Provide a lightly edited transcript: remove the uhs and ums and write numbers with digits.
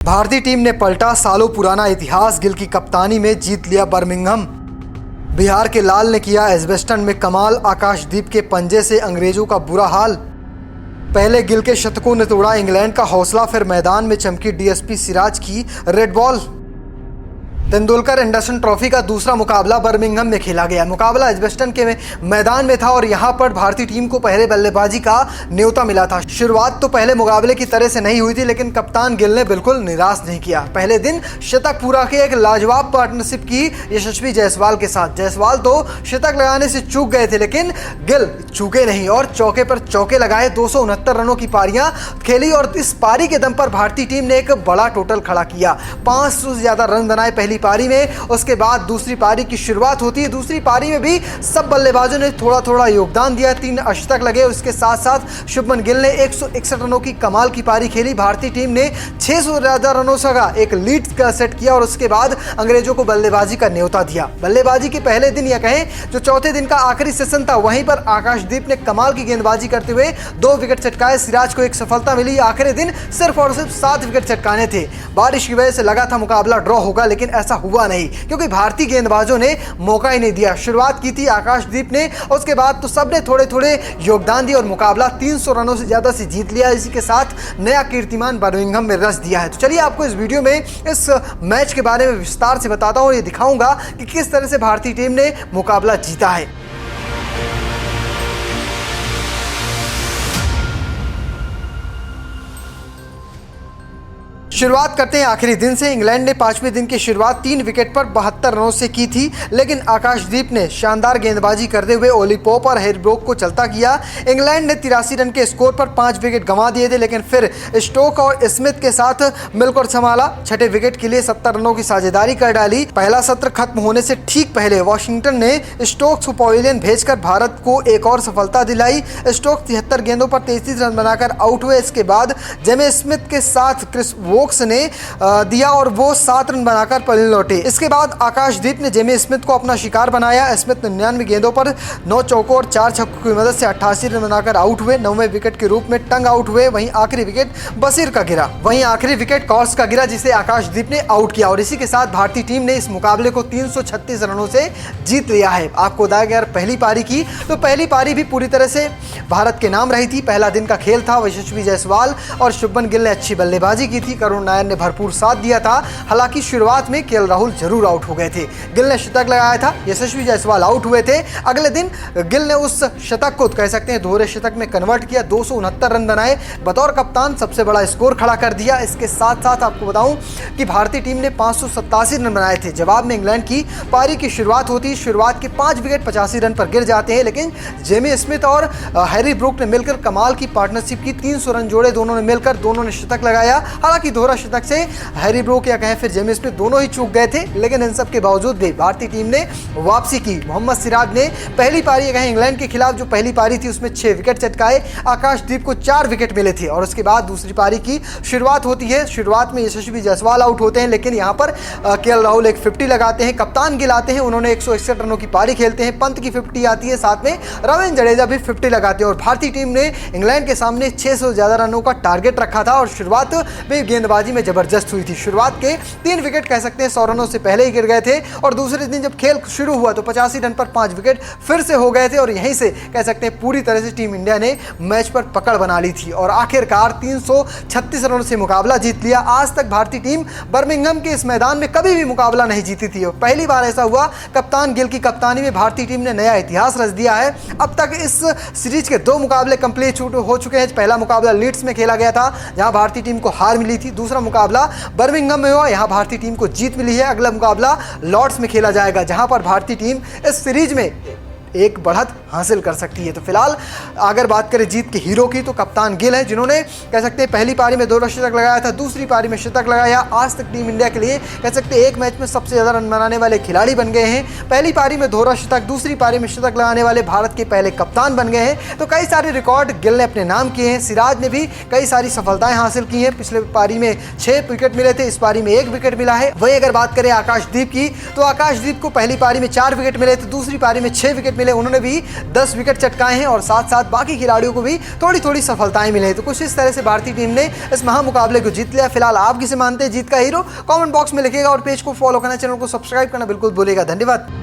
भारतीय टीम ने पलटा सालों पुराना इतिहास। गिल की कप्तानी में जीत लिया बर्मिंघम। बिहार के लाल ने किया एजबेस्टन में कमाल। आकाशदीप के पंजे से अंग्रेजों का बुरा हाल। पहले गिल के शतकों ने तोड़ा इंग्लैंड का हौसला। फिर मैदान में चमकी डीएसपी सिराज की red ball. Tendulkar Anderson trophy का दूसरा मुकाबला बर्मिंघम में खेला गया। मुकाबला एजबेस्टन के मैदान में था और यहां पर भारतीय टीम को पहले बल्लेबाजी का न्योता मिला था। शुरुआत तो पहले मुकाबले की तरह से नहीं हुई थी, लेकिन कप्तान गिल ने बिल्कुल निराश नहीं किया। पहले दिन शतक पूरा किया एक लाजवाब पार्टनरशिप की यशस्वी जायसवाल के साथ। जायसवाल तो शतक लगाने से चूक गए थे, लेकिन गिल चूके नहीं और चौके पर चौके लगाए। 269 रनों की पारियां खेली और इस पारी के दम पर भारतीय टीम ने एक बड़ा टोटल खड़ा किया। 500 से ज्यादा रन बनाए पहली पारी में। उसके बाद दूसरी पारी की शुरुआत होती है। दूसरी पारी में भी सब बल्लेबाजों ने थोड़ा थोड़ा योगदान दिया। 3 अशतक लगे। उसके साथ साथ शुभमन गिल ने 161 रनों की कमाल की पारी खेली। भारतीय टीम ने 600 से ज्यादा रनों से एक लीड का सेट किया और उसके बाद अंग्रेजों को बल्लेबाजी का न्योता दिया। बल्लेबाजी के पहले दिन या कहें जो चौथे दिन का आखिरी सेशन था, वहीं पर आकाशदीप ने कमाल की गेंदबाजी करते हुए 2 विकेट चटकाए। सिराज को एक सफलता मिली। आखिरी दिन सिर्फ और सिर्फ 7 विकेट चटकाने थे। बारिश की वजह से लगा था मुकाबला ड्रॉ होगा, लेकिन ऐसा हुआ नहीं क्योंकि भारतीय गेंदबाजों ने मौका ही नहीं दिया। शुरुआत की थी आकाशदीप ने, उसके बाद तो सबने थोड़े थोड़े योगदान दिया और मुकाबला 300 रनों से ज्यादा से जीत लिया। इसी के साथ नया कीर्तिमान बर्मिंघम में रच दिया है। तो चलिए आपको इस वीडियो में इस मैच के बारे में विस्तार से बताता हूं और ये दिखाऊंगा कि किस तरह से भारतीय टीम ने मुकाबला जीता है। शुरुआत करते हैं आखिरी दिन से। इंग्लैंड ने 5वें दिन की शुरुआत 3 विकेट पर 72 रनों से की थी, लेकिन आकाशदीप ने शानदार गेंदबाजी करते हुए ओली पोप और हैरी ब्रूक को चलता किया। इंग्लैंड ने 83 रन के स्कोर पर 5 विकेट गंवा दिए थे, लेकिन फिर स्टोक और स्मिथ के साथ मिलकर संभाला। छठे विकेट के लिए 70 रनों की साझेदारी कर डाली। पहला सत्र खत्म होने से ठीक पहले वॉशिंगटन ने स्टोक्स को पवेलियन भेजकर भारत को एक और सफलता दिलाई। स्टोक्स 73 गेंदों पर 33 रन बनाकर आउट हुए। इसके बाद जेमे स्मिथ के साथ क्रिस वोक्स ने दिया और वो 7 रन बनाकर पलट लौटे। इसके बाद आकाशदीप ने जेमी स्मिथ को अपना शिकार बनाया। स्मिथ 99 गेंदों पर 9 चौकों और 4 छक्कों की मदद से 88 रन बनाकर आउट हुए। 9वें विकेट के रूप में टंग आउट हुए। वहीं आखिरी विकेट बशीर का गिरा। वहीं आखिरी विकेट कॉर्स का गिरा, जिसे आकाशदीप ने आउट किया और इसी के साथ भारतीय टीम ने इस मुकाबले को 336 रनों से जीत लिया है। आपको बताया गया पहली पारी की, तो पहली पारी भी पूरी तरह से भारत के नाम रही थी। पहला दिन का खेल था। यशस्वी जायसवाल और शुभमन गिल ने अच्छी बल्लेबाजी की थी। करुण नायर ने भरपूर साथ दिया था। हालांकि शुरुआत में केएल राहुल जरूर आउट हो गए थे। गिल ने शतक लगाया था, यशस्वी जायसवाल आउट हुए थे। अगले दिन गिल ने उस शतक को कह सकते हैं दोहरे शतक में कन्वर्ट किया। 269 रन बनाए। बतौर कप्तान सबसे बड़ा स्कोर खड़ा कर दिया। इसके साथ साथ आपको बताऊं कि भारतीय टीम ने 587 रन बनाए थे। जवाब में इंग्लैंड की पारी की शुरुआत होती। शुरुआत के 5 विकेट 85 रन पर गिर जाते हैं, लेकिन जेमी स्मिथ और हैरी ब्रूक ने मिलकर कमाल की पार्टनरशिप की। 300 रन जोड़े दोनों ने मिलकर। दोनों ने शतक लगाया। हालांकि दोहरा शतक से हैरी ब्रूक या कहें फिर जेमी स्मिथ दोनों ही चूक गए थे, लेकिन इन सब के बावजूद भी भारतीय टीम ने वापसी की। मोहम्मद सिराज ने पहली पारी कहें इंग्लैंड के खिलाफ जो पहली पारी थी उसमें 6 विकेट चटकाए। आकाशदीप को 4 विकेट मिले थे और उसके बाद दूसरी पारी की शुरुआत होती है। शुरुआत में यशस्वी जायसवाल आउट होते हैं, लेकिन यहाँ पर केएल राहुल एक 50 लगाते हैं। कप्तान गिल आते हैं, उन्होंने 161 रनों की पारी खेलते हैं। पंत की 50 आती है, साथ में रविंद्र जडेजा भी 50 लगाते हैं और भारतीय टीम ने इंग्लैंड के सामने 600 से ज्यादा रनों का टारगेट रखा था और शुरुआत में गेंदबाजी में जबरदस्त हुई थी। शुरुआत के 3 विकेट कह सकते हैं 100 रनों से पहले ही गिर गए थे और दूसरे दिन जब खेल शुरू हुआ तो 85 रन पर 5 विकेट फिर से हो गए थे और यहीं से कह सकते हैं पूरी तरह से टीम इंडिया ने मैच पर पकड़ बना ली थी और आखिरकार 336 रनों से मुकाबला जीत लिया। आज तक भारतीय टीम बर्मिंघम के इस मैदान में कभी भी मुकाबला नहीं जीती थी और पहली बार ऐसा हुआ। कप्तान गिल की कप्तानी में भारतीय टीम ने नया इतिहास रच दिया है। अब तक इस सीरीज के 2 मुकाबले कंप्लीट हो चुके हैं। पहला मुकाबला लीड्स में खेला गया था, जहां भारतीय टीम को हार मिली थी। दूसरा मुकाबला बर्मिंघम में हुआ, यहां भारतीय टीम को जीत मिली है। अगला मुकाबला लॉर्ड्स में खेला जाएगा, जहां पर भारतीय टीम इस सीरीज में एक बढ़त हासिल कर सकती है। तो फिलहाल अगर बात करें जीत के हीरो की, तो कप्तान गिल है, जिन्होंने कह सकते हैं पहली पारी में 2 शतक लगाया था, दूसरी पारी में शतक लगाया। आज तक टीम इंडिया के लिए कह सकते हैं एक मैच में सबसे ज़्यादा रन बनाने वाले खिलाड़ी बन गए हैं। पहली पारी में दोहरा शतक, दूसरी पारी में शतक लगाने वाले भारत के पहले कप्तान बन गए हैं। तो कई सारे रिकॉर्ड गिल ने अपने नाम किए हैं। सिराज ने भी कई सारी सफलताएं हासिल की हैं। पिछले पारी में 6 विकेट मिले थे, इस पारी में 1 विकेट मिला है। वही अगर बात करें आकाशदीप की, तो आकाशदीप को पहली पारी में 4 विकेट मिले थे, दूसरी पारी में 6 विकेट मिले उन्होंने भी 10 विकेट चटकाए हैं और साथ साथ बाकी खिलाड़ियों को भी थोड़ी थोड़ी सफलताएं मिली हैं। तो कुछ इस तरह से भारतीय टीम ने इस महामुकाबले को जीत लिया। फिलहाल आप किसे मानते हैं जीत का हीरो, कमेंट बॉक्स में लिखिएगा और पेज को फॉलो करना, चैनल को सब्सक्राइब करना बिल्कुल भूलिएगा। धन्यवाद।